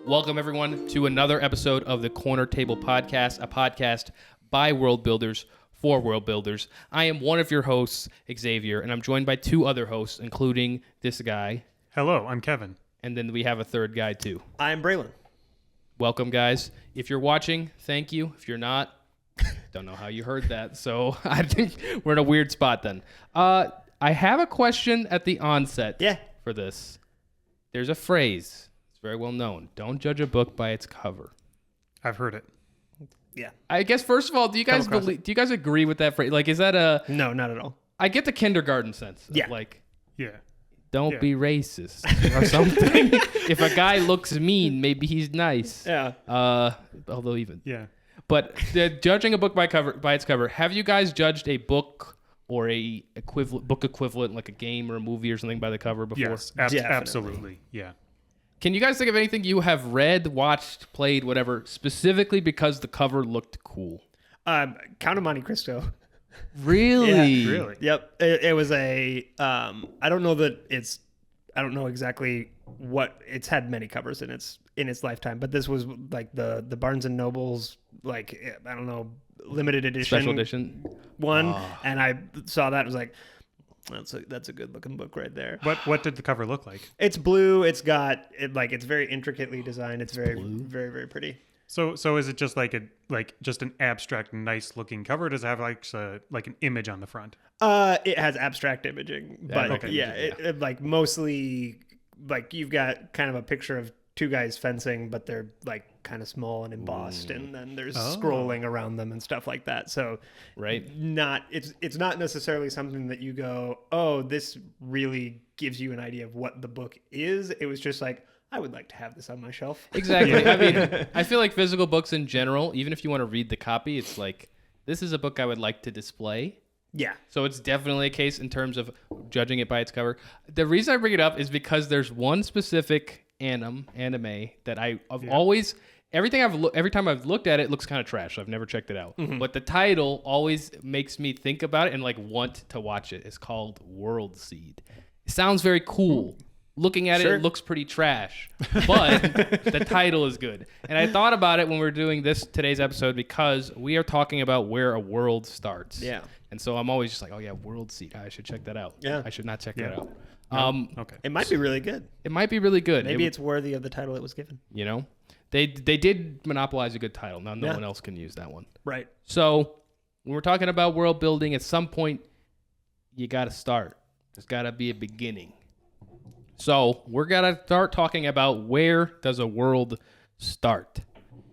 Welcome, everyone, to another episode of the Corner Table Podcast, a podcast by world builders for world builders. I am one of your hosts, Xavier, and I'm joined by two other hosts, including this guy. Hello, I'm Kevin. And then we have a third guy, too. I'm Breilen. Welcome, guys. If you're watching, thank you. If you're not, don't know how you heard that. So I think we're in a weird spot then. I have a question at the onset for this. There's a phrase. It's very well known. Don't judge a book by its cover. I've heard it. Yeah. I guess, first of all, do you guys agree with that phrase? Like, is that a... No, not at all. I get the kindergarten sense. Yeah. Like, Yeah. don't be racist or something. If a guy looks mean, maybe he's nice. Yeah. Although even. Yeah. But judging a book by its cover, have you guys judged a book or a book equivalent, like a game or a movie or something, by the cover before? Yes, absolutely. Yeah. Can you guys think of anything you have read, watched, played, whatever, specifically because the cover looked cool? Count of Monte Cristo. Really? Yeah. Really? Yep. It was a, I don't know exactly what, it's had many covers in its lifetime, but this was like the Barnes and Noble's, like, I don't know, limited edition. Special edition? One. And I saw that and was like, that's a good looking book right there. What did the cover look like? It's blue. It's got it's very intricately designed. It's very, very, very pretty. So is it just like just an abstract, nice looking cover? Or does it have like an image on the front? It has abstract imaging, but it like mostly like you've got kind of a picture of two guys fencing, but they're like kind of small and embossed, and then there's scrolling around them and stuff like that. So it's not necessarily something that you go, oh, this really gives you an idea of what the book is. It was just like, I would like to have this on my shelf. Exactly. I mean, I feel like physical books in general, even if you want to read the copy, it's like, this is a book I would like to display. Yeah. So it's definitely a case in terms of judging it by its cover. The reason I bring it up is because there's one specific anime that I've always, every time I've looked at it, it looks kind of trash. So I've never checked it out. Mm-hmm. But the title always makes me think about it and like want to watch it. It's called World Seed. It sounds very cool. Looking at it looks pretty trash, but the title is good. And I thought about it when we were doing today's episode because we are talking about where a world starts. Yeah. And so I'm always just like, oh yeah, World Seed. I should check that out. Yeah. I should not check that out. Okay. It might be really good. It might be really good. Maybe it's worthy of the title it was given. You know, they did monopolize a good title. Now no one else can use that one. Right. So when we're talking about world building, at some point you got to start. There's got to be a beginning. So we're going to start talking about where does a world start?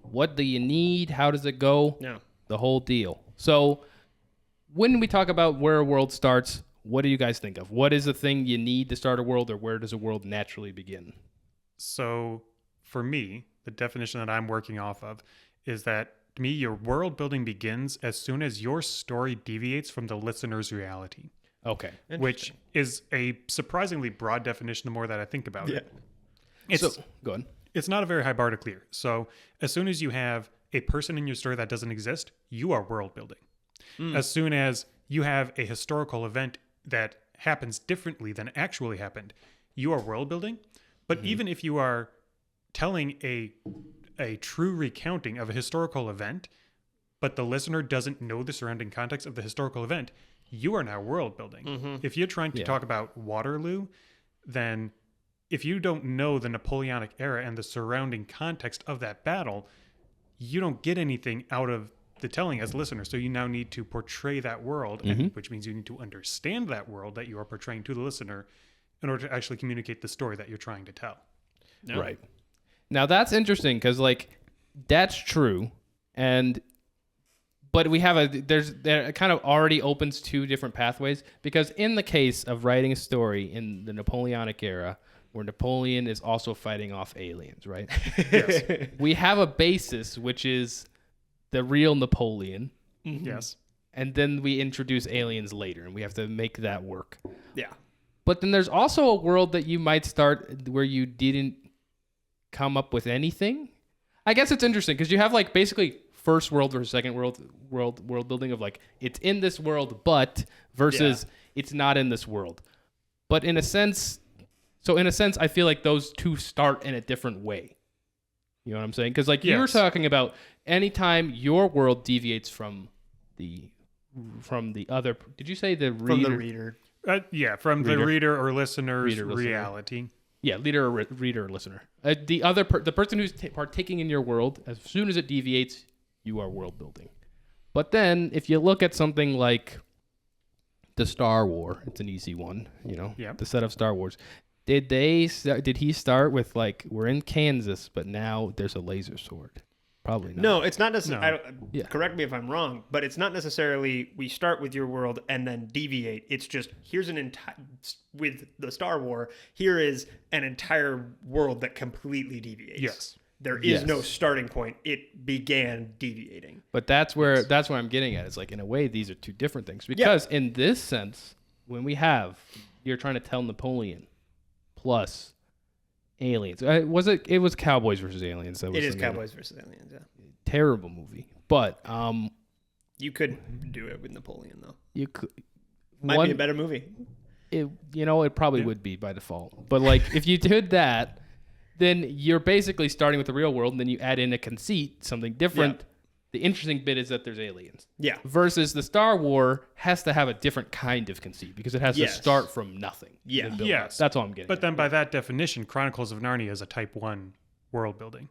What do you need? How does it go? Yeah. The whole deal. So when we talk about where a world starts, what do you guys think of? What is the thing you need to start a world, or where does a world naturally begin? So for me, the definition that I'm working off of is that, to me, your world building begins as soon as your story deviates from the listener's reality. Okay. Which is a surprisingly broad definition the more that I think about it. Go ahead. It's not a very high bar to clear. So as soon as you have a person in your story that doesn't exist, you are world building. As soon as you have a historical event that happens differently than actually happened, you are world building. But even if you are telling a true recounting of a historical event, but the listener doesn't know the surrounding context of the historical event, you are now world building. If you're trying to talk about Waterloo, then if you don't know the Napoleonic era and the surrounding context of that battle, you don't get anything out of the telling as a listener. So you now need to portray that world, which means you need to understand that world that you are portraying to the listener in order to actually communicate the story that you're trying to tell. No. Right. Now that's interesting because like that's true, but we have there kind of already opens two different pathways, because in the case of writing a story in the Napoleonic era, where Napoleon is also fighting off aliens, right? Yes. We have a basis, which is the real Napoleon. Yes. And then we introduce aliens later, and we have to make that work. Yeah. But then there's also a world that you might start where you didn't come up with anything. I guess it's interesting because you have like basically first world versus second world building of like it's in this world, but versus it's not in this world. But in a sense, I feel like those two start in a different way. You know what I'm saying? Because like you were talking about, anytime your world deviates from the other. Did you say the reader? From the reader. From the reader or listener's reality. Yeah, reader or listener. The person who's partaking in your world, as soon as it deviates, you are world building. But then, if you look at something like the Star War, it's an easy one. You know, the set of Star Wars. Did he start with like, we're in Kansas, but now there's a laser sword? Probably not. No, it's not necessarily. Yeah. Correct me if I'm wrong, but it's not necessarily we start with your world and then deviate. It's just here's an entire with the Star War. Here is an entire world that completely deviates. Yes, there is no starting point. It began deviating. But that's where I'm getting at. It's like, in a way, these are two different things, because in this sense, when you're trying to tell Napoleon plus aliens. It was Cowboys versus Aliens. It is Cowboys versus Aliens, yeah. Terrible movie. But you could do it with Napoleon, though. You could. Might be a better movie. It probably would be by default. But like, if you did that, then you're basically starting with the real world, and then you add in a conceit, something different. Yeah. The interesting bit is that there's aliens. Yeah. Versus the Star War has to have a different kind of conceit, because it has to start from nothing. Yeah. Yes. That's all I'm getting. But then by that definition, Chronicles of Narnia is a type 1 world building.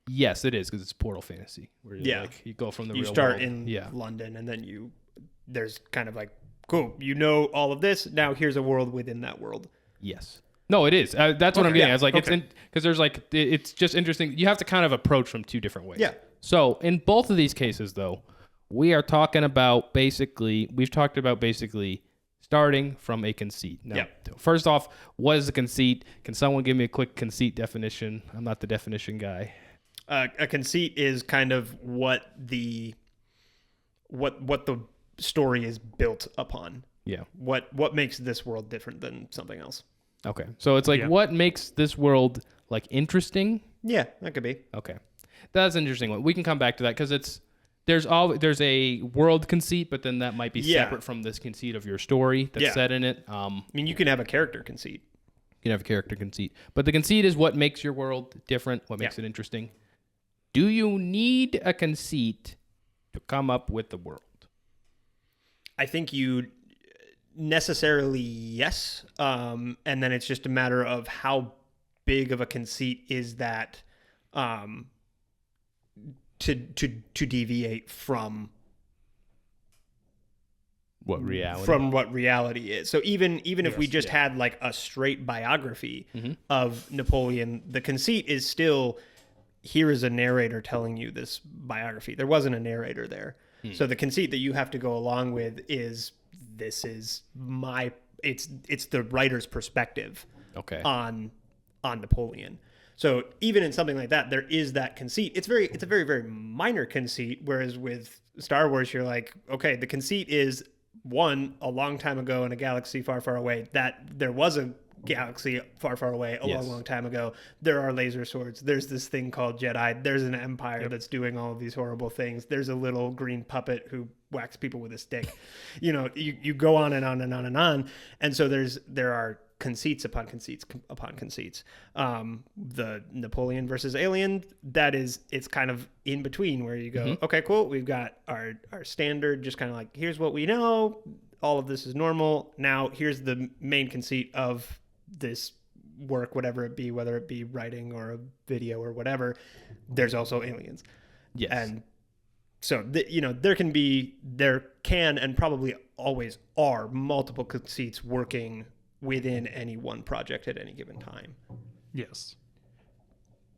Yes, it is, because it's portal fantasy. Where you go from the real world. You start in London, and then there's kind of like, cool, all of this. Now here's a world within that world. Yes. No, it is. That's what I'm getting. I was like, because there's like, it's just interesting. You have to kind of approach from two different ways. Yeah. So in both of these cases, though, we've talked about basically starting from a conceit. Now, first off, what is a conceit? Can someone give me a quick conceit definition? I'm not the definition guy. A conceit is kind of what the story is built upon. Yeah. What makes this world different than something else? Okay. So it's like, what makes this world like interesting? Yeah, that could be. Okay. That's an interesting one. We can come back to that, because there's a world conceit, but then that might be separate from this conceit of your story that's set in it. I mean, you can have a character conceit. You can have a character conceit, but the conceit is what makes your world different, what makes it interesting. Do you need a conceit to come up with the world? I think you necessarily yes, and then it's just a matter of how big of a conceit is that. To deviate from what reality is. So even if we just had like a straight biography of Napoleon, the conceit is still, here is a narrator telling you this biography. There wasn't a narrator there. So the conceit that you have to go along with is, this is it's the writer's perspective on Napoleon. So even in something like that, there is that conceit. It's a very, very minor conceit. Whereas with Star Wars, you're like, okay, the conceit is, one, a long time ago in a galaxy far, far away, that there was a galaxy far, far away a long, long time ago. There are laser swords. There's this thing called Jedi. There's an empire that's doing all of these horrible things. There's a little green puppet who whacks people with a stick. You go on and on and on and on. And so there are conceits upon conceits upon conceits. The Napoleon versus Alien, it's kind of in between, where you go, okay, cool, we've got our standard, just kind of like, here's what we know, all of this is normal. Now here's the main conceit of this work, whatever it be, whether it be writing or a video or whatever. There's also aliens. Yes. And so there can and probably always are multiple conceits working within any one project at any given time. Yes.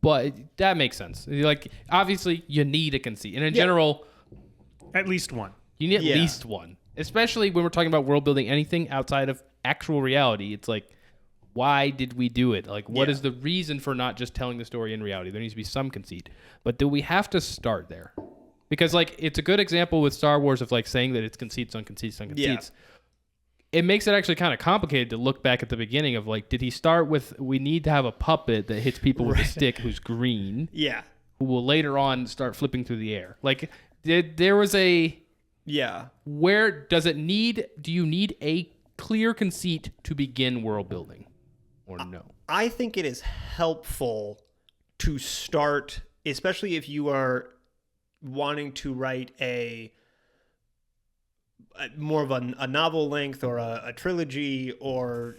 But that makes sense. Like, obviously, you need a conceit. And in general, at least one. You need at least one. Especially when we're talking about world building, anything outside of actual reality. It's like, why did we do it? Like, what is the reason for not just telling the story in reality? There needs to be some conceit. But do we have to start there? Because, like, it's a good example with Star Wars of, like, saying that it's conceits on conceits on conceits. Yeah. It makes it actually kind of complicated to look back at the beginning of, like, did he start with, we need to have a puppet that hits people with a stick who's green, who will later on start flipping through the air? Like, there was a... Yeah. Where do you need a clear conceit to begin world building, or no? I think it is helpful to start especially if you are wanting to write a more of a novel length or a trilogy, or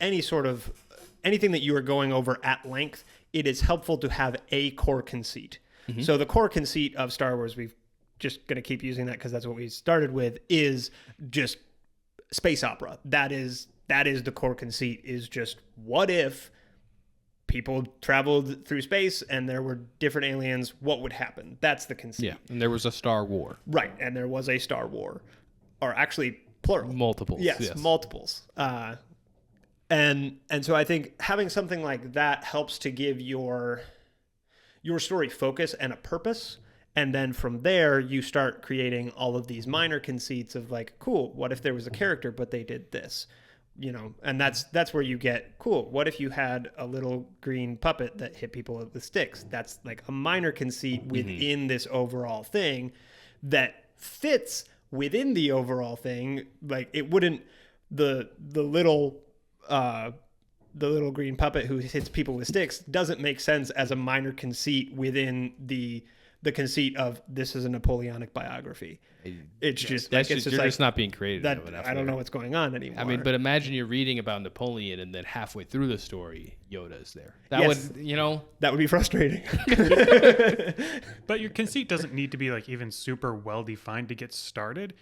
anything that you are going over at length, it is helpful to have a core conceit. So the core conceit of Star Wars, we've just going to keep using that because that's what we started with, is just space opera. That is the core conceit, is just what if people traveled through space and there were different aliens, what would happen? That's the conceit. Yeah, and there was a Star War. Right, and there was a Star War. Or actually plural. Multiples. Yes, multiples. And so I think having something like that helps to give your story focus and a purpose. And then from there, you start creating all of these minor conceits of like, cool, what if there was a character, but they did this? And that's where you get, cool, what if you had a little green puppet that hit people with sticks? That's like a minor conceit within this overall thing that fits within the overall thing. Like, it wouldn't, the little green puppet who hits people with sticks doesn't make sense as a minor conceit within the conceit of this is a Napoleonic biography. It's just you're just not being creative. I don't know what's going on anymore. I mean, but imagine you're reading about Napoleon and then halfway through the story, Yoda's there. That would be frustrating. But your conceit doesn't need to be like even super well defined to get started.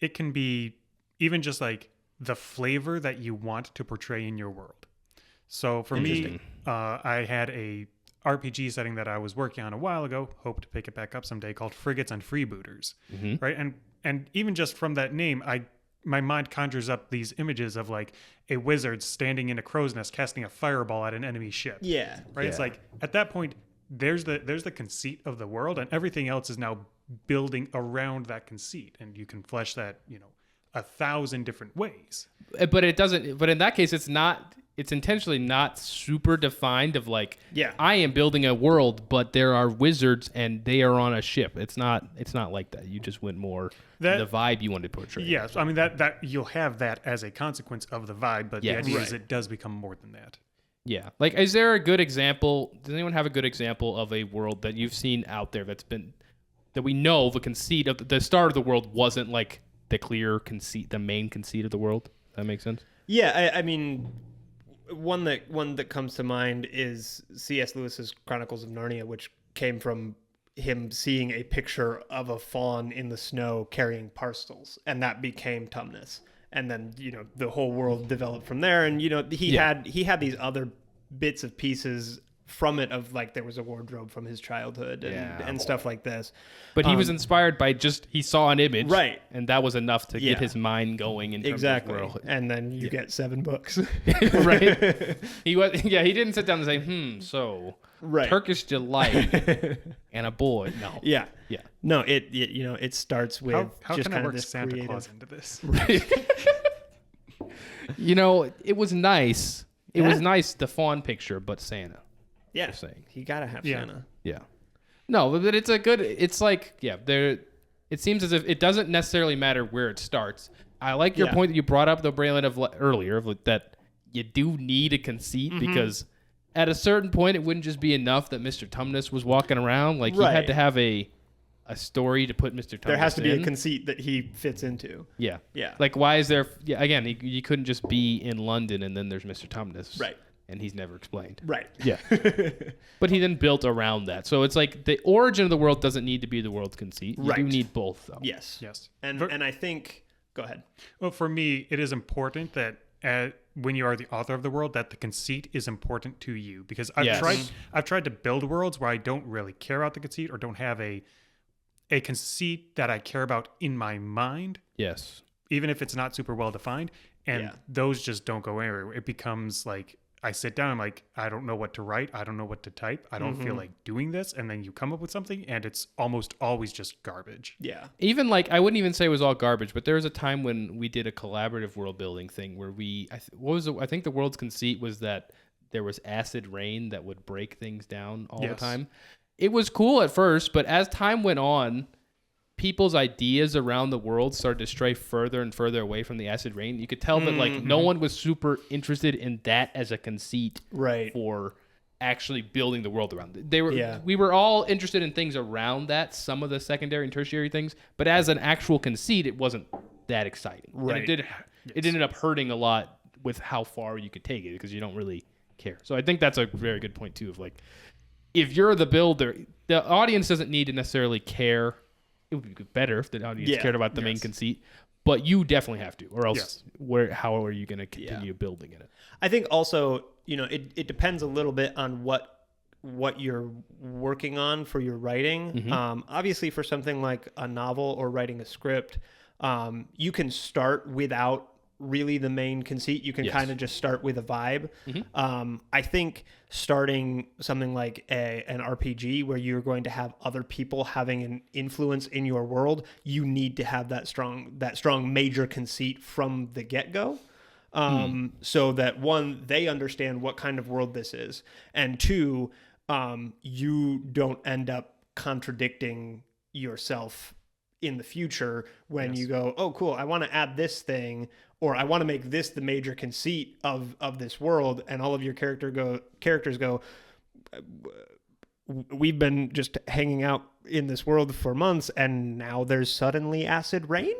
It can be even just like the flavor that you want to portray in your world. So for me, I had a RPG setting that I was working on a while ago, hope to pick it back up someday, called Frigates and Freebooters, right? And even just from that name, my mind conjures up these images of like a wizard standing in a crow's nest casting a fireball at an enemy ship. Yeah. Right? Yeah. It's like at that point, there's the conceit of the world, and everything else is now building around that conceit, and you can flesh that 1,000 different ways. But it doesn't. But in that case, it's not. It's intentionally not super defined of like, I am building a world, but there are wizards and they are on a ship. It's not like that. You just went more the vibe you wanted to portray. Yes, I mean that you'll have that as a consequence of the vibe, but the idea is it does become more than that. Yeah. Like, is there a good example? Does anyone have a good example of a world that you've seen out there that we know the conceit of the start of the world wasn't like the clear conceit, the main conceit of the world? Does that make sense? Yeah, I mean, one that comes to mind is C.S. Lewis's Chronicles of Narnia, which came from him seeing a picture of a fawn in the snow carrying parcels, and that became Tumnus. And then the whole world developed from there. And he had these other bits of pieces from it, of like there was a wardrobe from his childhood and stuff like this. But he was inspired by he saw an image, right? And that was enough to get his mind going in terms of world. And then you get 7 books, right? He didn't sit down and say, so Turkish delight and a boy. No, no. It starts with how just can kind I of work this Santa creative. Claus into this? It was nice. It was nice, the fawn picture, but Santa. Yeah, just saying. You gotta have Santa. Yeah. No, but it's a good. It's like there. It seems as if it doesn't necessarily matter where it starts. I like your point that you brought up, though, Braylon, earlier, that you do need a conceit because at a certain point it wouldn't just be enough that Mr. Tumnus was walking around. Like, you had to have a story to put Mr. Tumnus in. There has to be a conceit that he fits into. Yeah. Yeah. Like, why is there? Yeah. Again, you couldn't just be in London and then there's Mr. Tumnus. Right. And he's never explained. Right. Yeah. But he then built around that. So it's like the origin of the world doesn't need to be the world's conceit. You do need both, though. Yes. And I think... Go ahead. Well, for me, it is important that when you are the author of the world, that the conceit is important to you. Because I've tried to build worlds where I don't really care about the conceit or don't have a conceit that I care about in my mind. Yes. Even if it's not super well defined. And those just don't go anywhere. It becomes like... I sit down, I'm like, I don't know what to write. I don't know what to type. I don't feel like doing this. And then you come up with something and it's almost always just garbage. Yeah. Even like, I wouldn't even say it was all garbage, but there was a time when we did a collaborative world building thing where I think the world's conceit was that there was acid rain that would break things down all the time. It was cool at first, but as time went on, people's ideas around the world started to stray further and further away from the acid rain. You could tell that like no one was super interested in that as a conceit for actually building the world around it. They were Yeah. we were all interested in things around that, some of the secondary and tertiary things, but as an actual conceit, it wasn't that exciting. Right. And it ended up hurting a lot with how far you could take it because you don't really care. So I think that's a very good point too of like, if you're the builder, the audience doesn't need to necessarily care. It would be better if the audience cared about the main conceit, but you definitely have to, or else how are you going to continue building in it? I think also, it depends a little bit on what you're working on for your writing. Mm-hmm. Obviously, for something like a novel or writing a script, you can start without really the main conceit. You can kind of just start with a vibe. Mm-hmm. I think starting something like an RPG where you're going to have other people having an influence in your world, you need to have that strong major conceit from the get-go. So that one, they understand what kind of world this is, and two, you don't end up contradicting yourself in the future when you go, oh, cool, I want to add this thing, or I want to make this the major conceit of this world, and all of your characters go, we've been just hanging out in this world for months, and now there's suddenly acid rain?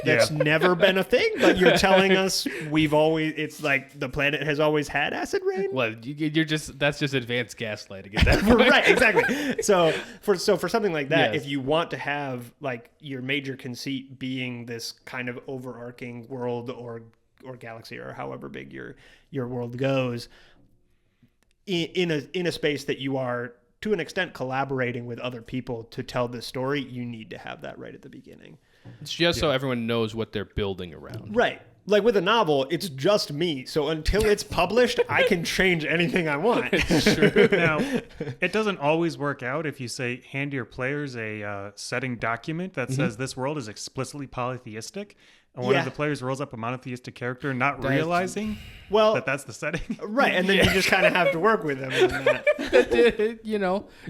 That's never been a thing, but you're telling us it's like the planet has always had acid rain? Well, that's just advanced gaslighting at that point. Right, exactly. So for something like that, if you want to have like your major conceit being this kind of overarching world or galaxy or however big your world goes, in a space that you are to an extent collaborating with other people to tell this story, you need to have that right at the beginning. It's just so everyone knows what they're building around. Right. Like with a novel, it's just me. So until it's published, I can change anything I want. True. Now, it doesn't always work out if you say, hand your players a setting document that says this world is explicitly polytheistic. And one of the players rolls up a monotheistic character, not realizing that's the setting. Right. And then you just kind of have to work with them on that.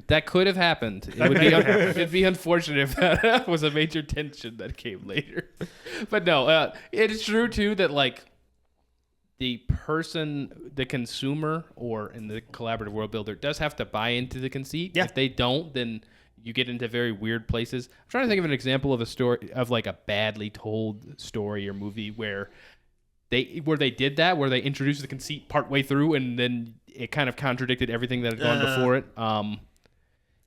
That could have happened. It'd be unfortunate if that was a major tension that came later. But no, it is true too that like the consumer, or in the collaborative world builder, does have to buy into the conceit. Yeah. If they don't, then you get into very weird places. I'm trying to think of an example of a story, of like a badly told story or movie where they did that, where they introduced the conceit partway through and then it kind of contradicted everything that had gone before it.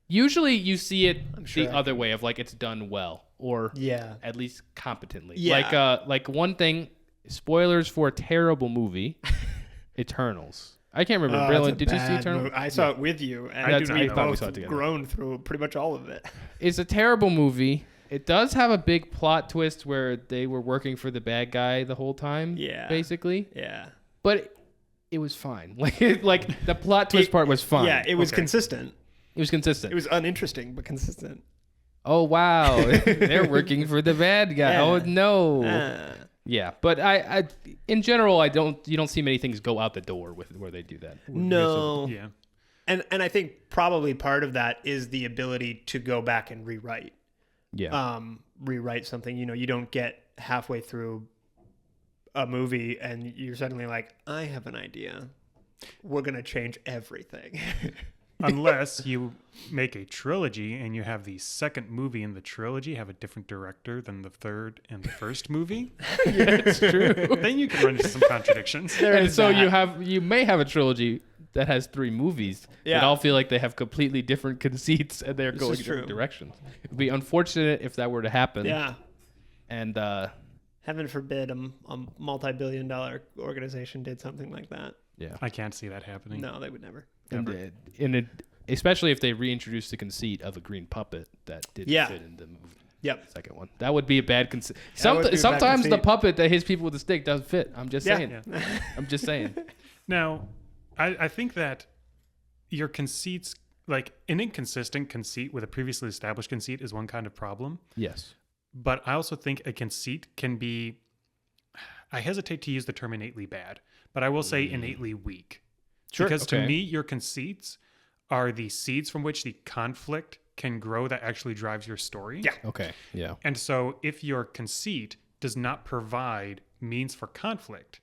Usually you see it the other way of like it's done well, or at least competently. Yeah. Like one thing, spoilers for a terrible movie, Eternals. I can't remember. Breilen, did you see Eternals? I saw it with you, and I we thought we saw it both together. groaned through pretty much all of it. It's a terrible movie. It does have a big plot twist where they were working for the bad guy the whole time. Yeah. Basically. Yeah. But it was fine. Like the plot twist part was fine. Yeah, it was consistent. It was consistent. It was uninteresting, but consistent. Oh wow, they're working for the bad guy. Yeah. Oh no. Yeah, but I in general, you don't see many things go out the door with where they do that. No. Yeah. And I think probably part of that is the ability to go back and rewrite. Yeah. Rewrite something. You don't get halfway through a movie and you're suddenly like, I have an idea. We're gonna change everything. Unless you make a trilogy and you have the second movie in the trilogy have a different director than the third and the first movie. Yeah, it's true. Then you can run into some contradictions. And so you may have a trilogy that has 3 movies that all feel like they have completely different conceits and they're going in different directions. It would be unfortunate if that were to happen. Yeah. And heaven forbid a multi-billion-dollar organization did something like that. Yeah. I can't see that happening. No, they would never. Especially if they reintroduced the conceit of a green puppet that didn't fit in the movie. Yep. Second one. That would be a bad conceit. Sometimes the puppet that hits people with a stick doesn't fit. I'm just saying. Yeah. I'm just saying. Now, I think that your conceits, like an inconsistent conceit with a previously established conceit, is one kind of problem. Yes. But I also think a conceit can be, I hesitate to use the term innately bad, but I will say innately weak. Sure. Because to me, your conceits are the seeds from which the conflict can grow that actually drives your story. Yeah. Okay. Yeah. And so if your conceit does not provide means for conflict,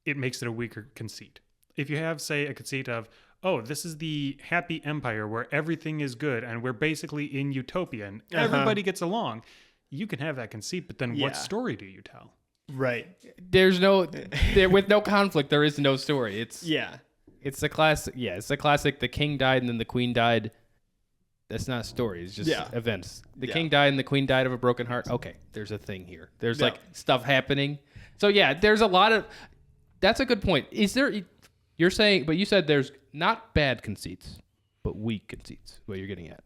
it makes it a weaker conceit. If you have, say, a conceit of, oh, this is the happy empire where everything is good and we're basically in utopia and everybody gets along. You can have that conceit, but then what story do you tell? Right. With no conflict, there is no story. It's the classic. Yeah, it's the classic. The king died and then the queen died. That's not a story. It's just events. The king died and the queen died of a broken heart. Okay, there's a thing here. There's like stuff happening. So yeah, there's a lot of. That's a good point. Is there? You're saying, but you said there's not bad conceits, but weak conceits. What you're getting at?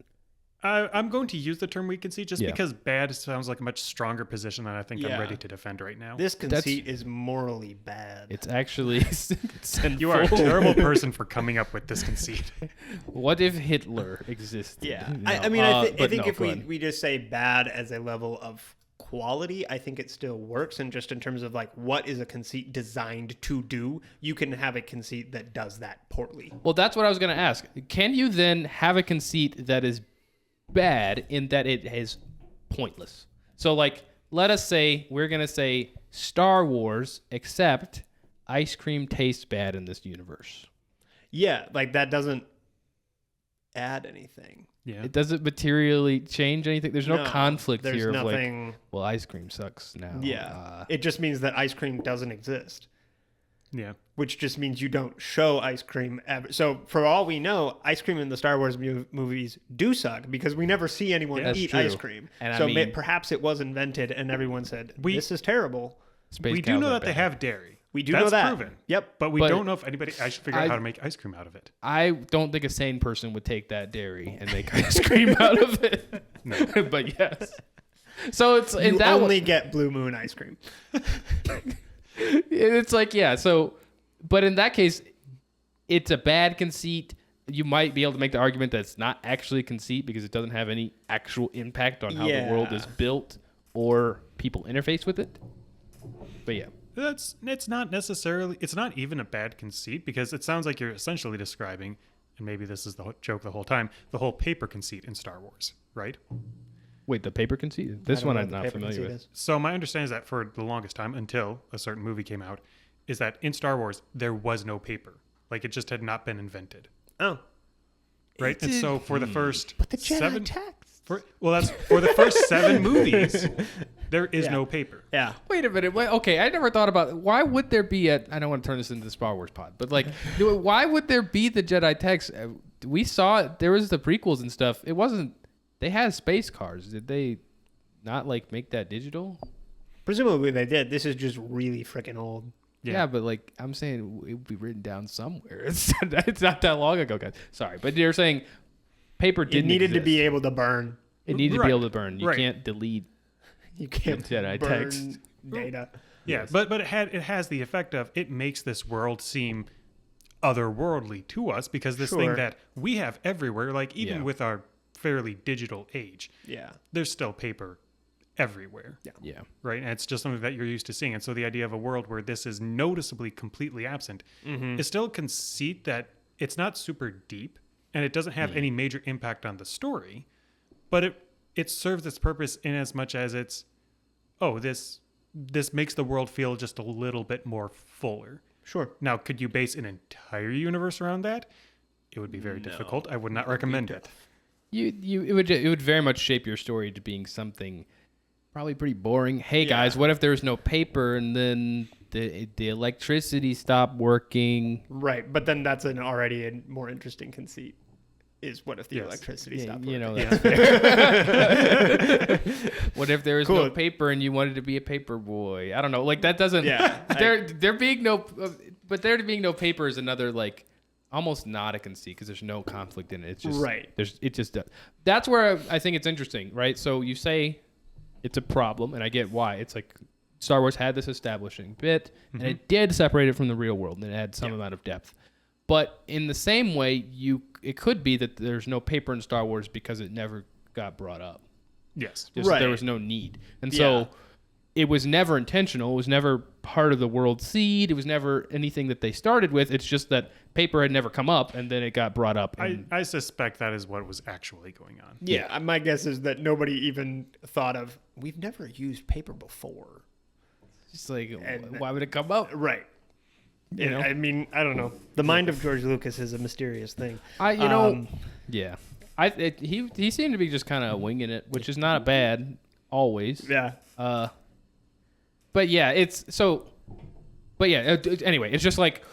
I'm going to use the term weak conceit just because bad sounds like a much stronger position than I think I'm ready to defend right now. This conceit is morally bad. It's actually sinful. You are a terrible person for coming up with this conceit. What if Hitler existed? Yeah. No. I think if we just say bad as a level of quality, I think it still works. And just in terms of like what is a conceit designed to do, you can have a conceit that does that poorly. Well, that's what I was going to ask. Can you then have a conceit that is bad in that it is pointless? So like, let us say we're going to say Star Wars, except ice cream tastes bad in this universe. Yeah, like that doesn't add anything. Yeah. It doesn't materially change anything. There's no conflict there's here nothing... of like, well, ice cream sucks now. Yeah. It just means that ice cream doesn't exist. Yeah. Which just means you don't show ice cream ever. So for all we know, ice cream in the Star Wars movies do suck because we never see anyone eat ice cream. And so perhaps it was invented and everyone said, this is terrible. We do know that they have dairy. We do know that. That's proven. Yep. But we don't know if anybody actually figured out how to make ice cream out of it. I don't think a sane person would take that dairy and make ice cream out of it. No. But yes. So it's you only get Blue Moon ice cream. It's like, yeah. So, but in that case, it's a bad conceit. You might be able to make the argument that it's not actually a conceit because it doesn't have any actual impact on how the world is built or people interface with it. But yeah. It's not even a bad conceit because it sounds like you're essentially describing, and maybe this is the joke the whole time, the whole paper conceit in Star Wars, right? Wait, the paper conceit? This one I'm not familiar with. So my understanding is that for the longest time, until a certain movie came out, is that in Star Wars, there was no paper. Like, it just had not been invented. Oh. Right? And so for the first but the Jedi texts. For the first 7 movies, there is no paper. Yeah. Wait a minute. Okay, I never thought about why would there be I don't want to turn this into the Star Wars pod, but like, why would there be the Jedi text? We saw it. There was the prequels and stuff. It wasn't. They had space cars. Did they not like make that digital? Presumably they did. This is just really freaking old. Yeah, but like I'm saying, it would be written down somewhere. It's not that long ago, guys. Sorry, but you're saying paper didn't. It needed exist. to be able to burn. It needed to be able to burn. You can't delete. You can't Jedi burn text data. Yeah, yes. but it has the effect of it makes this world seem otherworldly to us because this thing that we have everywhere, like even with our fairly digital age, there's still paper everywhere. Yeah. Right? And it's just something that you're used to seeing. And so the idea of a world where this is noticeably completely absent is still a conceit that it's not super deep and it doesn't have any major impact on the story, but it serves its purpose in as much as it's, this makes the world feel just a little bit more fuller. Sure. Now, could you base an entire universe around that? It would be very difficult. I would not recommend it. It would very much shape your story to being something probably pretty boring. Hey guys, what if there's no paper and then the electricity stopped working? Right, but then that's already a more interesting conceit. Is what if the electricity stopped working? You know, that's fair. What if there was no paper and you wanted to be a paper boy? I don't know. Like that doesn't. Yeah. There being no paper is another like almost not a conceit because there's no conflict in it. It's just it just does. That's where I think it's interesting, right? So you say it's a problem, and I get why. It's like Star Wars had this establishing bit, and it did separate it from the real world, and it had some amount of depth. But in the same way, it could be that there's no paper in Star Wars because it never got brought up. Yes. There was no need. And so it was never intentional. It was never part of the world seed. It was never anything that they started with. It's just that paper had never come up, and then it got brought up. I suspect that is what was actually going on. Yeah, my guess is that nobody even thought of, we've never used paper before. It's like, why would it come up? Right. I mean, I don't know. The mind of George Lucas is a mysterious thing. Yeah. He seemed to be just kind of winging it, which is not bad always. Yeah. But yeah, anyway, it's just like,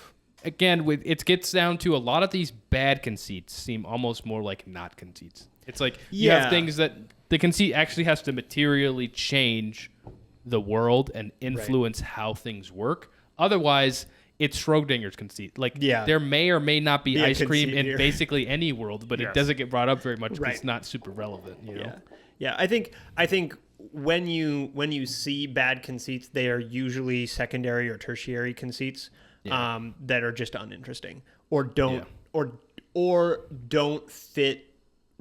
again, it gets down to a lot of these bad conceits seem almost more like not conceits. It's like you have things that the conceit actually has to materially change the world and influence how things work. Otherwise, it's Schrodinger's conceit. Like, there may or may not be ice cream in basically any world, but it doesn't get brought up very much because it's not super relevant. You know? Yeah. I think when you see bad conceits, they are usually secondary or tertiary conceits that are just uninteresting or don't or don't fit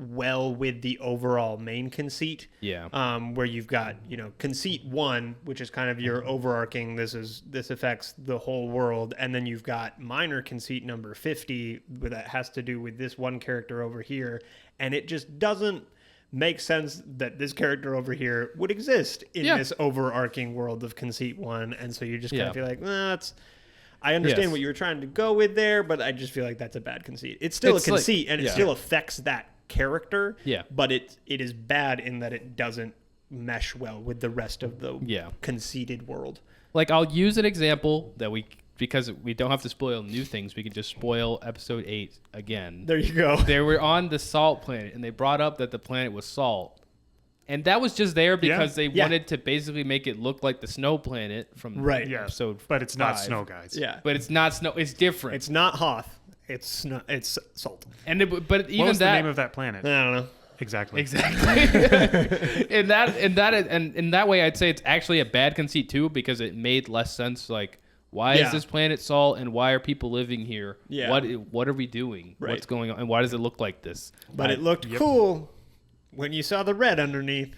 well with the overall main conceit. Where you've got, conceit 1, which is kind of your overarching, this affects the whole world, and then you've got minor conceit number 50 that has to do with this one character over here, and it just doesn't make sense that this character over here would exist in this overarching world of conceit 1, and so you just kind of feel like, I understand what you were trying to go with there, but I just feel like that's a bad conceit. It's still a conceit, and it still affects that character, but it is bad in that it doesn't mesh well with the rest of the conceited world. Like, I'll use an example that because we don't have to spoil new things, we can just spoil episode 8 again. There you go. They were on the salt planet, and they brought up that the planet was salt. And that was just there because they wanted to basically make it look like the snow planet from episode 5. But it's not snow, guys. Yeah. But it's not snow. It's different. It's not Hoth. It's salt. And but even what was the name of that planet? I don't know. Exactly. in that way, I'd say it's actually a bad conceit too, because it made less sense. Like, why is this planet salt, and why are people living here? Yeah. What are we doing? What's going on, and why does it look like this? But it looked cool when you saw the red underneath.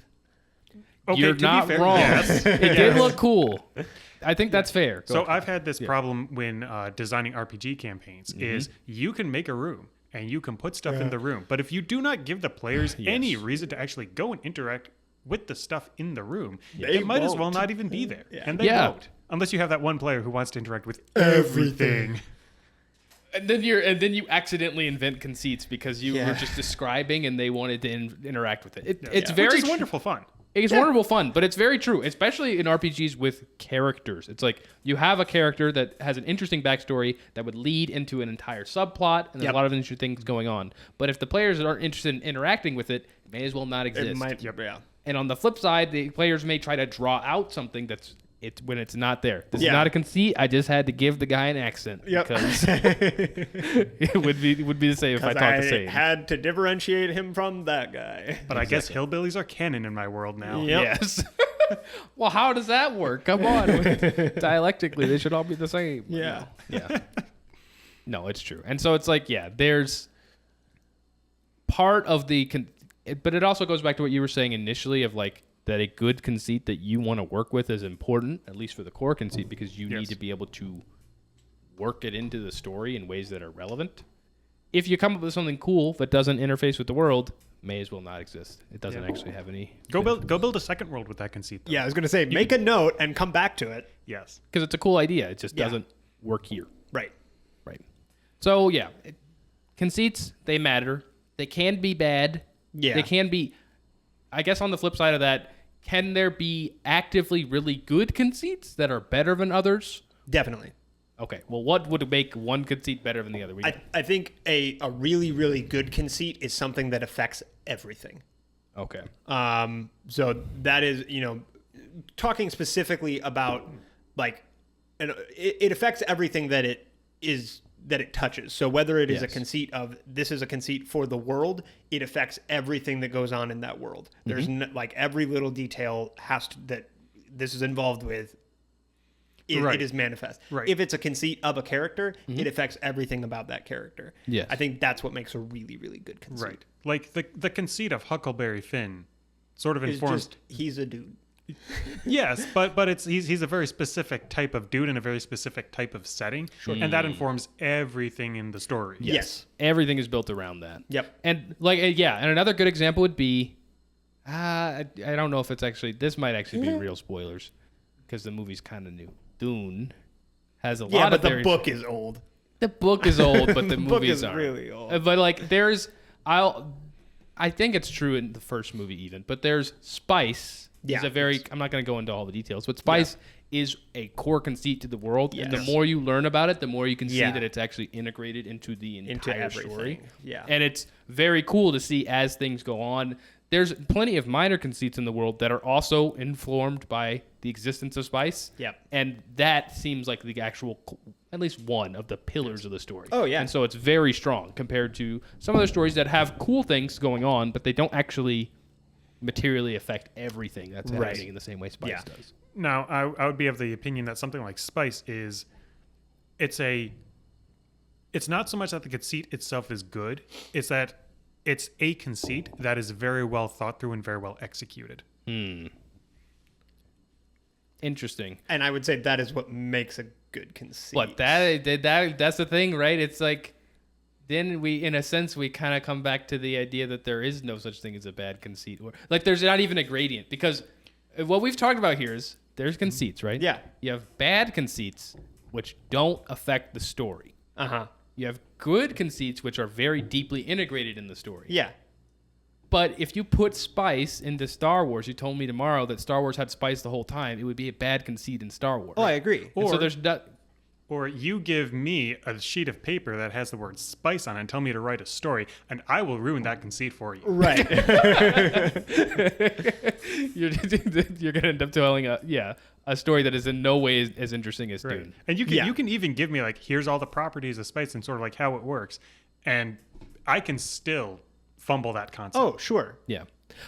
Okay, You're not wrong. Yes. It did look cool. I think that's fair. So I've had this problem when designing RPG campaigns is you can make a room and you can put stuff in the room. But if you do not give the players any reason to actually go and interact with the stuff in the room, it might as well not even be there. And they won't. Unless you have that one player who wants to interact with everything. And then you accidentally invent conceits because you were just describing and they wanted to interact with it. It's very Which is wonderful fun. It's wonderful fun, but it's very true, especially in RPGs with characters. It's like you have a character that has an interesting backstory that would lead into an entire subplot and a lot of interesting things going on. But if the players aren't interested in interacting with it, it may as well not exist. It might, And on the flip sid, the players may try to draw out something when it's not there. This is not a conceit. I just had to give the guy an accent because it would be the same if I talked the same. I had to differentiate him from that guy. But I guess hillbillies are canon in my world now. Yes. Well, how does that work? Come on. Dialectically, they should all be the same. Yeah. No, it's true. And so it's like, there's part of but it also goes back to what you were saying initially of like, that a good conceit that you want to work with is important, at least for the core conceit, because you need to be able to work it into the story in ways that are relevant. If you come up with something cool that doesn't interface with the world, may as well not exist. It doesn't actually have any... Go build a second world with that conceit, though. Yeah, I was going to say, make a note and come back to it. Yes. Because it's a cool idea. It just doesn't work here. Right. So, conceits, they matter. They can be bad. Yeah. They can be... I guess on the flip side of that, can there be actively really good conceits that are better than others? Definitely. Okay. Well, what would make one conceit better than the other? I think a really, really good conceit is something that affects everything. Okay. So that is, talking specifically about like, it affects everything that it touches. So whether it is a conceit of this is a conceit for the world, it affects everything that goes on in that world. There's like every little detail that this is involved with. It is manifest. Right. If it's a conceit of a character, it affects everything about that character. Yes. I think that's what makes a really, really good conceit. Right. Like the conceit of Huckleberry Finn sort of informs... He's a dude. Yes, but he's a very specific type of dude in a very specific type of setting, and that informs everything in the story. Yes. Everything is built around that. Yep. And and another good example would be, I don't know if it's actually, this might actually be real spoilers because the movie's kind of new. Dune. has a lot Yeah, of but the theories. book is old. The book is old, but the book movies is aren't. really old. But like, I think it's true in the first movie even, but there's spice. Yeah, I'm not going to go into all the details, but spice is a core conceit to the world. Yes. And the more you learn about it, the more you can see Yeah. that it's actually integrated into the entire everything. story. Yeah. And it's very cool to see as things go on. There's plenty of minor conceits in the world that are also informed by the existence of spice. Yep. And that seems like the actual, at least one of the pillars of the story. Oh, yeah. And so it's very strong compared to some other stories that have cool things going on, but they don't actually materially affect everything that's happening in the same way spice does. Now, I would be of the opinion that something like spice it's not so much that the conceit itself is good, it's that it's a conceit that is very well thought through and very well executed. Interesting. And I would say that is what makes a good conceit. But that's the thing, right? It's like, then we, in a sense, we kind of come back to the idea that there is no such thing as a bad conceit. Or like, there's not even a gradient, because what we've talked about here is there's conceits, right? Yeah. You have bad conceits, which don't affect the story. Uh-huh. You have good conceits, which are very deeply integrated in the story. Yeah. But if you put spice into Star Wars, you told me tomorrow that Star Wars had spice the whole time, it would be a bad conceit in Star Wars. Oh, I agree. And so Or- there's Or you give me a sheet of paper that has the word spice on it and tell me to write a story, and I will ruin that conceit for you. Right. you're going to end up telling a story that is in no way as interesting as Right. Dune. And you can even give me, like, here's all the properties of spice and sort of like how it works, and I can still fumble that concept. Oh, sure. Yeah.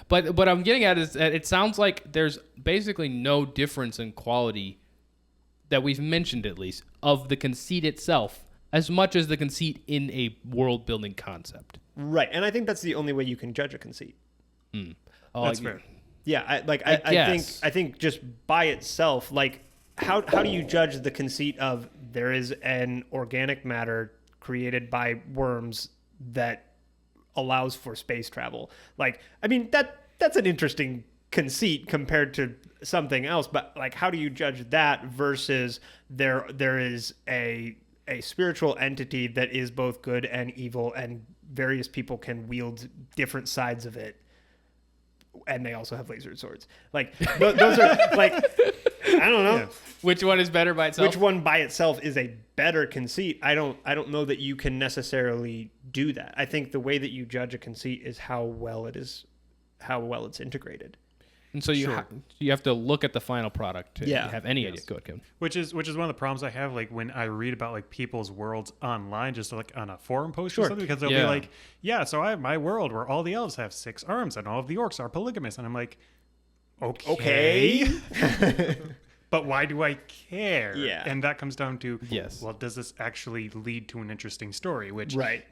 But what I'm getting at is that it sounds like there's basically no difference in quality that we've mentioned, at least, of the conceit itself, as much as the conceit in a world building concept. Right. And I think that's the only way you can judge a conceit. Oh, That's fair. Yeah, guess. I think just by itself, like how do you judge the conceit of there is an organic matter created by worms that allows for space travel? Like, I mean, that's an interesting conceit compared to something else, but like, how do you judge that versus there is a spiritual entity that is both good and evil, and various people can wield different sides of it, and they also have laser swords. Like, those are like, I don't know. Yeah. which one is better by itself? Which one by itself is a better conceit? I don't know that you can necessarily do that. I think the way that you judge a conceit is how well it's integrated. And so you have to look at the final product to have any idea. Go ahead, Kevin. Which is one of the problems I have, like, when I read about, like, people's worlds online, just like on a forum post or something, because they'll be like, so I have my world where all the elves have 6 arms and all of the orcs are polygamous, and I'm like, okay. But why do I care? Yeah. And that comes down to, Yes. well, does this actually lead to an interesting story? Which, Right.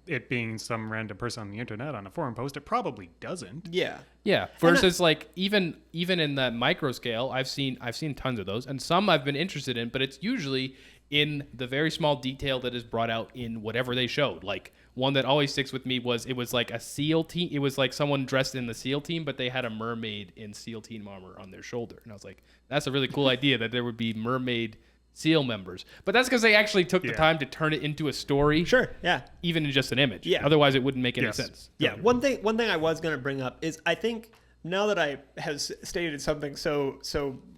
it being some random person on the internet on a forum post, it probably doesn't. Yeah. Yeah. Versus like even in the micro scale, I've seen tons of those, and some I've been interested in, but it's usually in the very small detail that is brought out in whatever they showed. Like, one that always sticks with me was, it was like a SEAL team. It was like someone dressed in the SEAL team, but they had a mermaid in SEAL team armor on their shoulder. And I was like, that's a really cool idea, that there would be mermaid SEAL members. But that's because they actually took the time to turn it into a story. Sure. Yeah. Even in just an image. Yeah. Otherwise, it wouldn't make any Yes. sense. Yeah. One thing I was going to bring up is, I think now that I have stated something so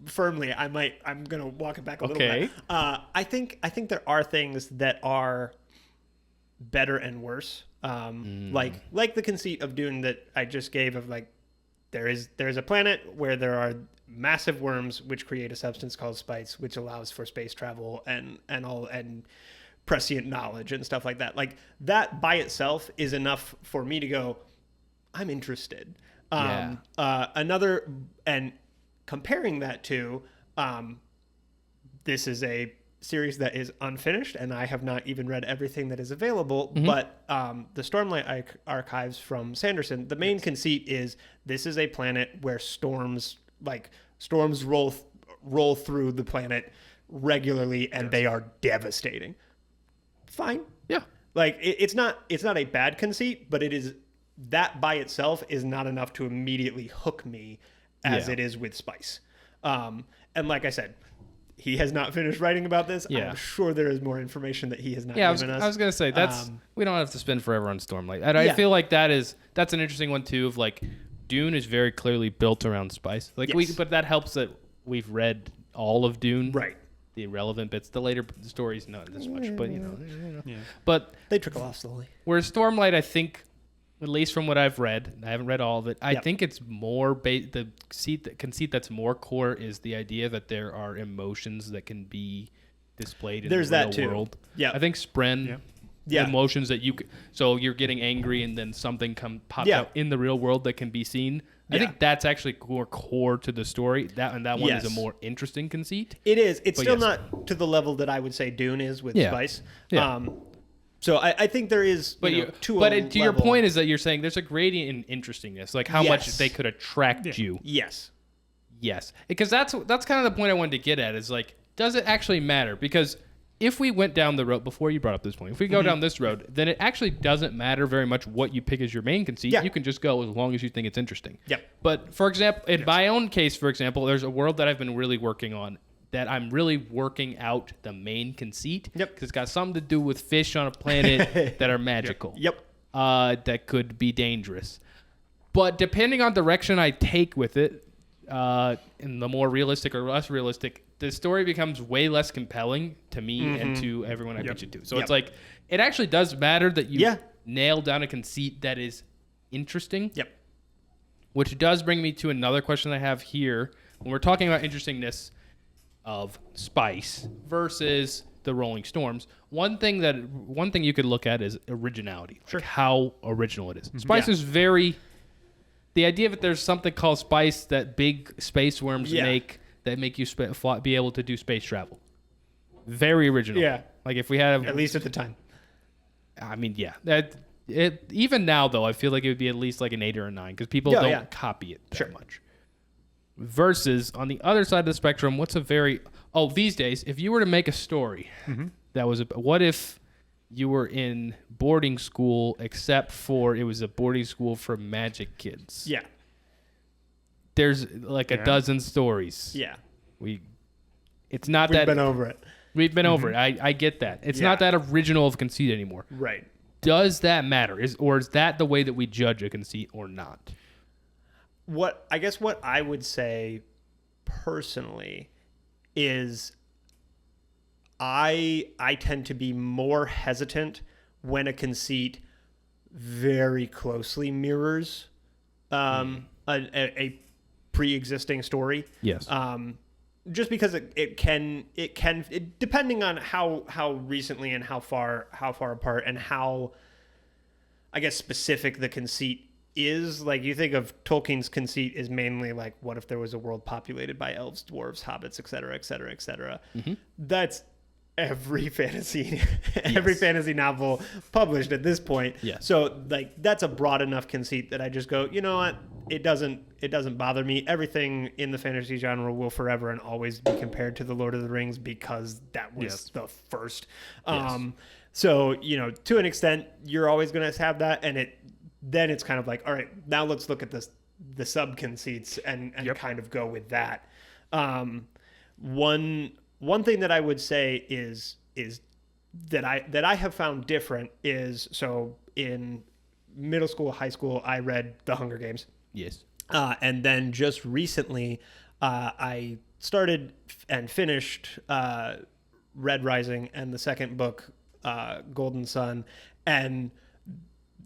firmly, I'm going to walk it back a little bit. I think there are things that are better and worse. Like the conceit of Dune that I just gave, of like, there's a planet where there are massive worms which create a substance called spice, which allows for space travel and prescient knowledge and stuff like that. Like, that by itself is enough for me to go, I'm interested. Another, and comparing that to, this is a series that is unfinished, and I have not even read everything that is available, but the Stormlight Archives from Sanderson, the main conceit is, this is a planet where storms roll through the planet regularly, and they are devastating. Fine. Yeah. Like, it's not a bad conceit, but it is, that by itself is not enough to immediately hook me as it is with spice. And like I said, he has not finished writing about this. Yeah. I'm sure there is more information that he has not given us. I was gonna say we don't have to spend forever on Stormlight. And I feel like that's an interesting one too. Of like, Dune is very clearly built around spice. Like but that helps that we've read all of Dune. Right. The irrelevant bits, the later stories, not as much, but you know. Yeah. But they trickle off slowly. Whereas Stormlight, I think, at least from what I've read, I haven't read all of it. I think it's more the conceit that's more core is the idea that there are emotions that can be displayed in the real world. Yeah, I think Spren. Yeah. Emotions that so you're getting angry and then something pops out in the real world that can be seen. I think that's actually more core to the story. That one is a more interesting conceit. It is. It's still not to the level that I would say Dune is with Spice. Yeah. So I think there is, to your point is that you're saying there's a gradient in interestingness, like how much they could attract you. Yes. Yes. Because that's kind of the point I wanted to get at is like, does it actually matter? Because if we went down the road, before you brought up this point, if we go down this road, then it actually doesn't matter very much what you pick as your main conceit. Yeah. You can just go as long as you think it's interesting. Yep. But for example, in my own case, for example, there's a world that I've been really working on that I'm really working out the main conceit. Yep. Because it's got something to do with fish on a planet that are magical. Yep. That could be dangerous. But depending on direction I take with it, in the more realistic or less realistic, the story becomes way less compelling to me and to everyone I pitch it to. So it's like, it actually does matter that you nail down a conceit that is interesting. Yep. Which does bring me to another question I have here. When we're talking about interestingness of spice versus the Rolling Storms, one thing you could look at is originality. Sure. Like how original it is. Spice is very... The idea that there's something called spice that big space worms make that make you be able to do space travel. Very original. Yeah. Like if we had... At least at the time. I mean, yeah. Even now, though, I feel like it would be at least like an 8 or a 9 because people don't copy it that much. Versus, on the other side of the spectrum, these days, if you were to make a story that was... What if you were in boarding school, except for it was a boarding school for magic kids? Yeah. There's like a dozen stories. Yeah. We've been over it. We've been over it. I get that. It's not that original of conceit anymore. Right. Does that matter? Is that the way that we judge a conceit or not? What I would say personally is I tend to be more hesitant when a conceit very closely mirrors a pre-existing story. Yes. Just because it can depending on how recently and how far apart and how, I guess, specific the conceit is. Like, you think of Tolkien's conceit is mainly like, what if there was a world populated by elves, dwarves, hobbits, etc., etc., etc. That's every fantasy novel published at this point. Yes. So like, that's a broad enough conceit that I just go, you know what? It doesn't bother me. Everything in the fantasy genre will forever and always be compared to the Lord of the Rings because that was the first. So, to an extent, you're always going to have that, and then it's kind of like, all right, now let's look at the sub conceits and kind of go with that. One thing that I would say is that I have found different is, so in middle school, high school, I read The Hunger Games. Yes. And then just recently, I started and finished Red Rising and the second book, Golden Sun, and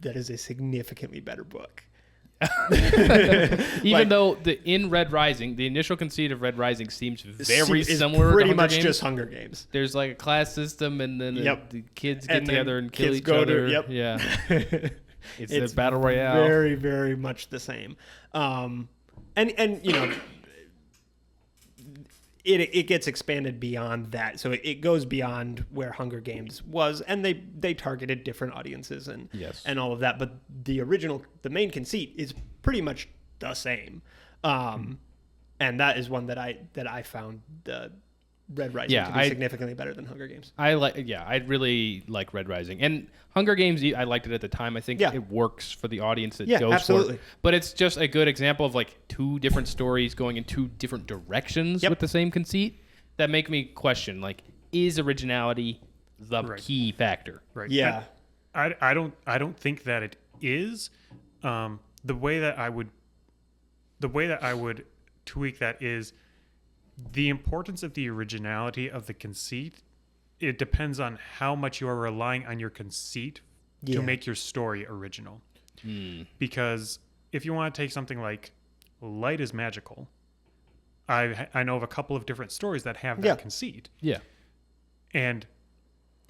that is a significantly better book. Even though in Red Rising, the initial conceit of Red Rising seems very similar. Pretty to much Games. Just Hunger Games. There's like a class system, and then the kids get and together and kill each other. Yeah, it's a battle royale. Very, very much the same. And it gets expanded beyond that, so it goes beyond where Hunger Games was, and they targeted different audiences and all of that. But the main conceit is pretty much the same, and that is one that I found the Red Rising to be significantly better than Hunger Games. I really like Red Rising, and Hunger Games, I liked it at the time. I think it works for the audience that goes absolutely. for it. But it's just a good example of like two different stories going in two different directions with the same conceit. that make me question, like, is originality the key factor? Right. Yeah. I don't think that it is. The way that I would tweak that is the importance of the originality of the conceit. It depends on how much you are relying on your conceit to make your story original. Because if you want to take something like light is magical, I know of a couple of different stories that have that conceit. Yeah. And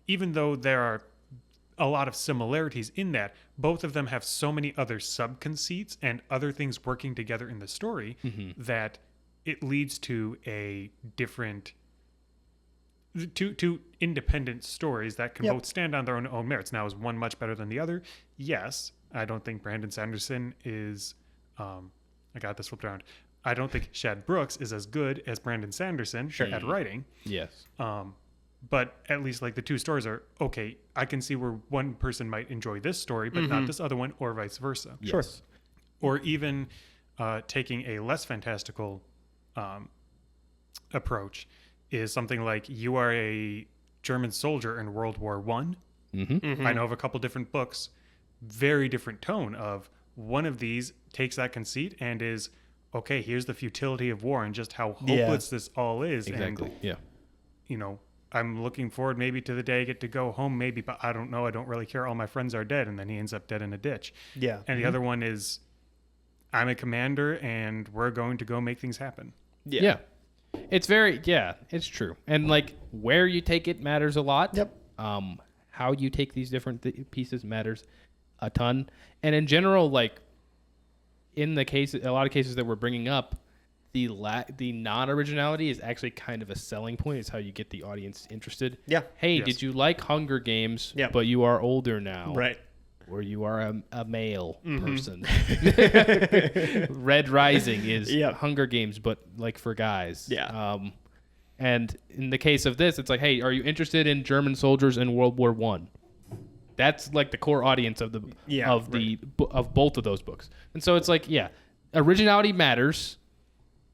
even though there are a lot of similarities in that, both of them have so many other sub-conceits and other things working together in the story that it leads to a different two independent stories that can both stand on their own merits. Now, is one much better than the other? Yes. I don't think Brandon Sanderson is I got this flipped around. I don't think Shad Brooks is as good as Brandon Sanderson at writing. Yes. But at least like the two stories are okay. I can see where one person might enjoy this story, but not this other one, or vice versa. Yes. Sure. Or even taking a less fantastical approach is something like you are a German soldier in World War One. I know of a couple different books, very different tone of one of these takes that conceit and is okay. Here's the futility of war and just how hopeless this all is. Exactly. And, yeah. you know, I'm looking forward maybe to the day I get to go home, maybe, but I don't know. I don't really care. All my friends are dead. And then he ends up dead in a ditch. Yeah. And the other one is I'm a commander and we're going to go make things happen. Yeah. It's it's true. And like where you take it matters a lot. Yep. How you take these different pieces matters a ton. And in general, like in the case, a lot of cases that we're bringing up, the non-originality is actually kind of a selling point. It's how you get the audience interested. Yeah. Hey, did you like Hunger Games, Yep. but you are older now? Right. Or you are a male person. Red Rising is Hunger Games, but like for guys. Yeah. And in the case of this, it's like, hey, are you interested in German soldiers in World War One? That's like the core audience of of both of those books. And so it's like, originality matters,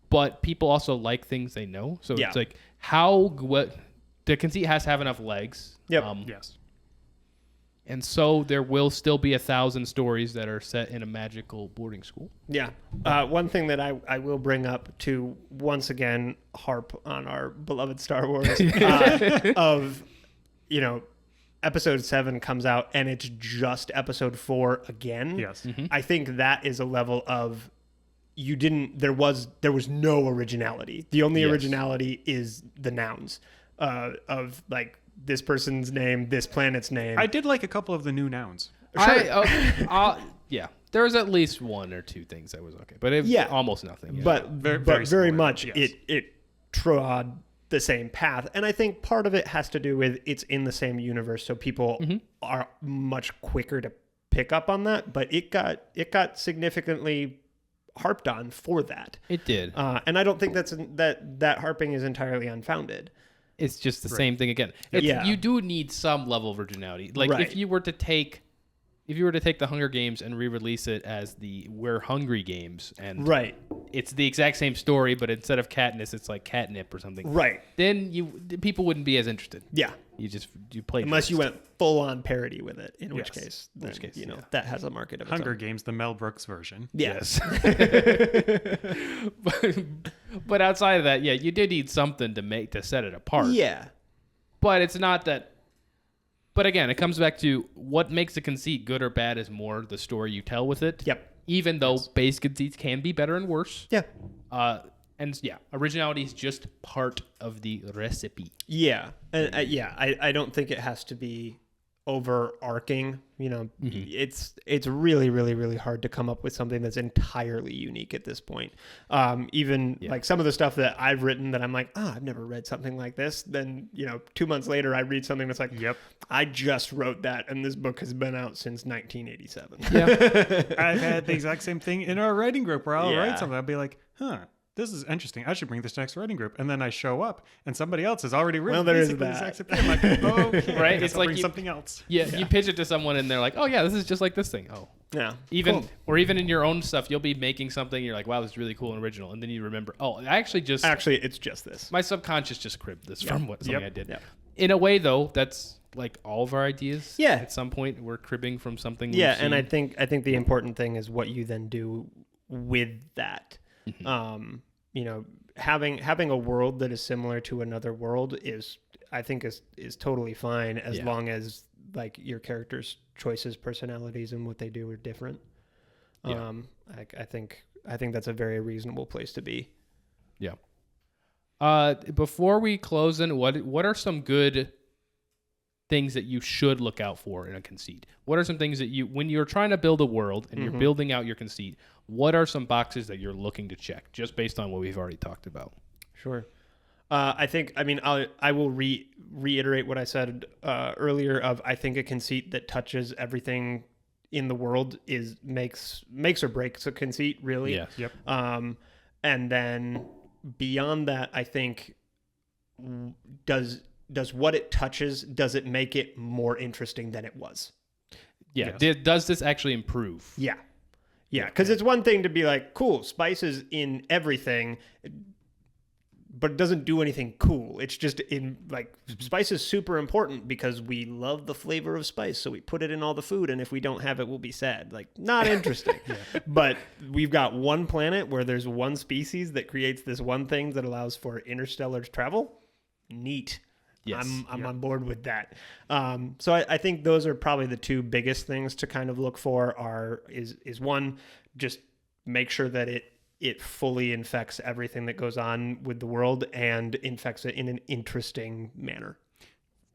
but people also like things they know. So it's like the conceit has to have enough legs. Yep. Yes. And so there will still be 1,000 stories that are set in a magical boarding school. Yeah. One thing that I will bring up to once again harp on our beloved Star Wars of, episode 7 comes out and it's just episode 4 again. Yes. I think that is a level of there was no originality. The only originality is the nouns of like this person's name, this planet's name. I did like a couple of the new nouns. Yeah. There was at least one or two things that was okay, but almost nothing. But very much yes. it trod the same path, and I think part of it has to do with it's in the same universe, so people are much quicker to pick up on that. But it got significantly harped on for that. It did, and I don't think that harping is entirely unfounded. It's just the same thing again. You do need some level of originality. Like if you were to take the Hunger Games and re-release it as the We're Hungry Games, and it's the exact same story, but instead of Katniss, it's like catnip or something. Right. Then people wouldn't be as interested. Yeah. You play unless you went full on parody with it, in which case that has a market of its Hunger own. Games, the Mel Brooks version. Yes. but outside of that, you did need something to set it apart. Yeah. But it's not that. But again, it comes back to what makes a conceit good or bad is more the story you tell with it. Yep. Even though base conceits can be better and worse. Yeah. Originality is just part of the recipe. Yeah. And I don't think it has to be overarching. It's really, really, really hard to come up with something that's entirely unique at this point. Like some of the stuff that I've written that I'm like, I've never read something like this. Then 2 months later, I read something that's like, I just wrote that, and this book has been out since 1987. Yeah, I've had the exact same thing in our writing group where I'll write something. I'll be like, this is interesting. I should bring this to next writing group. And then I show up and somebody else has already written basically the exact same thing. I'm like, okay, right? It's like bring something else. Yeah, you pitch it to someone and they're like, oh yeah, this is just like this thing. Oh, Yeah. Even Cool. or even in your own stuff, you'll be making something. You're like, wow, this is really cool and original, and then you remember, oh, I actually it's just this. my subconscious just cribbed this from something Yep. I did. Yep. In a way, though, that's like all of our ideas. Yeah. At some point, we're cribbing from something. Yeah, we've and seen. I think the important thing is what you then do with that. Mm-hmm. You know, having a world that is similar to another world is totally fine as long as like your character's choices, personalities, and what they do are different. Yeah. I think that's a very reasonable place to be. Yeah. Before we close in, what are some good things that you should look out for in a conceit? What are some things that when you're trying to build a world and you're building out your conceit, what are some boxes that you're looking to check just based on what we've already talked about? Sure. I will reiterate what I said earlier of I think a conceit that touches everything in the world makes or breaks a conceit, really. Yeah. Yep. And then beyond that, I think does what it touches, does it make it more interesting than it was? Yeah. Yes. Does this actually improve? Yeah. Yeah. Because it's one thing to be like, cool, spices in everything, but it doesn't do anything cool. It's just spice is super important because we love the flavor of spice. So we put it in all the food. And if we don't have it, we'll be sad. Like, not interesting. But we've got one planet where there's one species that creates this one thing that allows for interstellar travel. Neat. Yes. I'm on board with that. So I think those are probably the two biggest things to kind of look for is one, just make sure that it fully infects everything that goes on with the world and infects it in an interesting manner.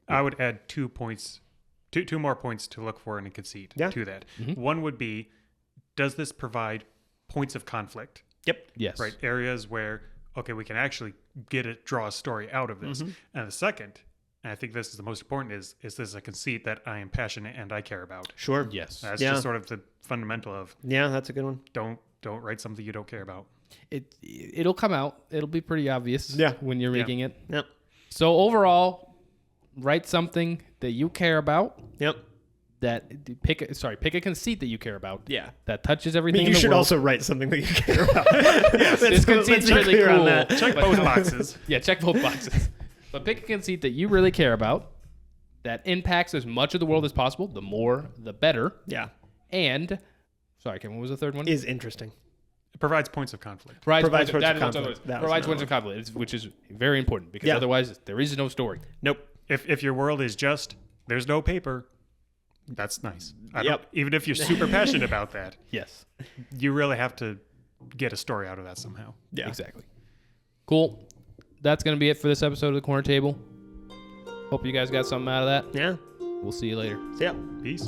I would add 2 points, two more points to look for in a conceit to that. Mm-hmm. One would be, does this provide points of conflict? Yep. Yes. Right. Areas where, okay, we can actually draw a story out of this. And the second, and I think this is the most important, is this a conceit that I am passionate and I care about? Sure. Yes. That's just sort of the fundamental of that's a good one. don't write something you don't care about. It'll come out. It'll be pretty obvious when you're making it. Yep. So overall, write something that you care about. Yep. Pick a conceit that you care about. Yeah. That touches everything You in the should world. also write something that you care about. This conceit's really cool. Check both boxes. Yeah, check both boxes. But pick a conceit that you really care about that impacts as much of the world as possible. The more, the better. Yeah. And, sorry, Kevin, what was the third one? Is interesting. It provides points of conflict. Provides points of that is what conflict. it was. That was Provides another points of conflict, which is very important because otherwise there is no story. Nope. If your world is just, there's no paper, that's nice. Yep. Even if you're super passionate about that, Yes. you really have to get a story out of that somehow. Yeah. Exactly. Cool. That's going to be it for this episode of The Corner Table. Hope you guys got something out of that. Yeah. We'll see you later. See ya. Peace.